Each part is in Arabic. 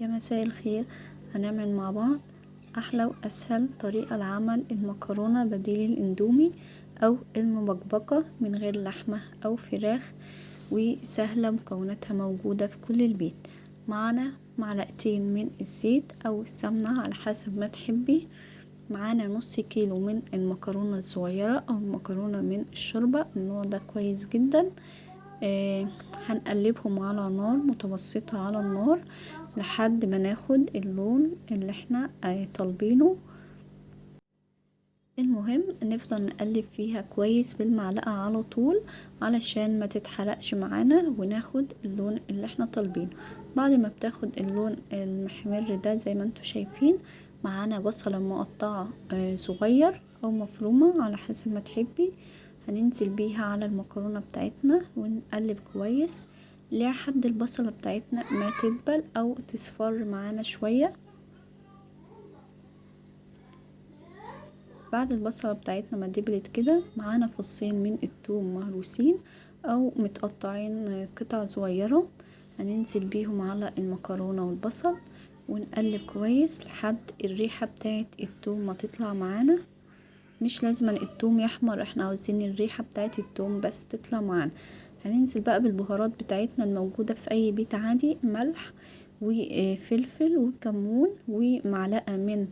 يا مساء الخير. هنعمل مع بعض احلى واسهل طريقة لعمل المكرونة بديل الاندومي او المبكبكة من غير لحمة او فراخ، وسهلة مكوناتها موجودة في كل البيت. معانا معلقتين من الزيت او السمنة على حسب ما تحبي. معانا نص كيلو من المكرونة الصغيرة او المكرونة من الشوربة، النوع ده كويس جدا. هنقلبهم على نار متوسطة على النار لحد ما ناخد اللون اللي احنا طالبينه. المهم نفضل نقلب فيها كويس بالمعلقة على طول علشان ما تتحرقش معانا وناخد اللون اللي احنا طالبينه. بعد ما بتاخد اللون المحمر ده زي ما انتوا شايفين، معانا بصلة مقطعة صغير او مفرومة على حسب ما تحبي. هننزل بيها على المكرونة بتاعتنا ونقلب كويس لحد البصلة بتاعتنا ما تدبل او تصفر معانا شوية. بعد البصلة بتاعتنا ما دبلت كده، معانا فصين من الثوم مهروسين او متقطعين قطع صغيرة، هننزل بيهم على المكرونة والبصل ونقلب كويس لحد الريحة بتاعت الثوم ما تطلع معانا. مش لازم الثوم يحمر، احنا عاوزين الريحة بتاعت الثوم بس تطلع معانا. هننزل بقى بالبهارات بتاعتنا الموجودة في اي بيت عادي، ملح وفلفل وكمون ومعلقة من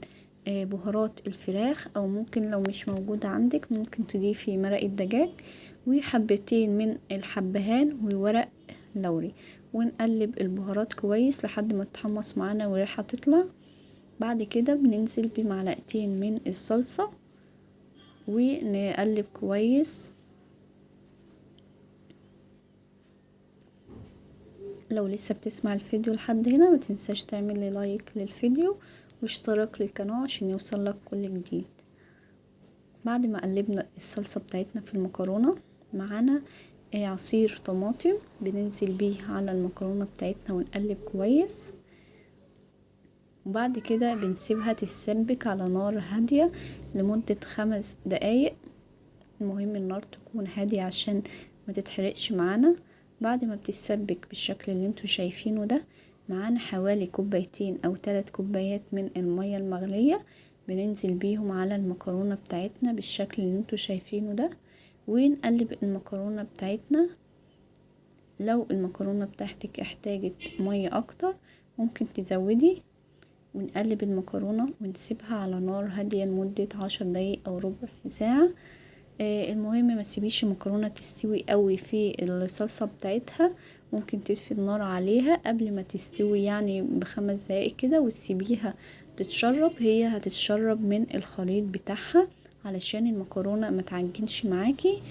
بهارات الفراخ، او ممكن لو مش موجودة عندك ممكن تضيفي مرقة دجاج وحبتين من الحبهان وورق لوري، ونقلب البهارات كويس لحد ما تحمص معانا وريحة تطلع. بعد كده بننزل بمعلقتين من الصلصة ونقلب كويس. لو لسه بتسمع الفيديو لحد هنا ما تنساش تعمل لي لايك للفيديو واشتراك للقناة عشان يوصلك كل جديد. بعد ما قلبنا الصلصة بتاعتنا في المكرونة، معانا عصير طماطم بننزل بيه على المكرونة بتاعتنا ونقلب كويس. وبعد كده بنسيبها تتسبك على نار هادية لمدة 5 دقايق. المهم النار تكون هادية عشان ما تتحرقش معانا. بعد ما بتتسبك بالشكل اللي انتوا شايفينه ده، معانا حوالي كوبايتين او 3 كوبايات من المية المغلية بننزل بيهم على المكرونة بتاعتنا بالشكل اللي انتوا شايفينه ده، ونقلب المكرونة بتاعتنا. لو المكرونة بتاعتك احتاجت مية اكتر ممكن تزودي. ونقلب المكرونة ونسيبها على نار هادية لمدة 10 دقايق او ربع ساعة. المهم ما تسيبيش المكرونه تستوي قوي في الصلصه بتاعتها، ممكن تطفي النار عليها قبل ما تستوي يعني ب5 دقايق كده وتسيبيها تتشرب. هي هتتشرب من الخليط بتاعها علشان المكرونه ما تعجنش معاكي،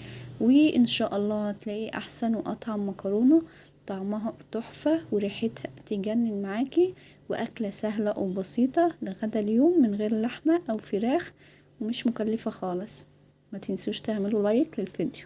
وان شاء الله هتلاقي احسن واطعم مكرونه طعمها تحفه وريحتها تجنن معاكي، واكله سهله وبسيطه لغدا اليوم من غير لحمه او فراخ ومش مكلفه خالص. ما تنسوش تعملوا لايك للفيديو.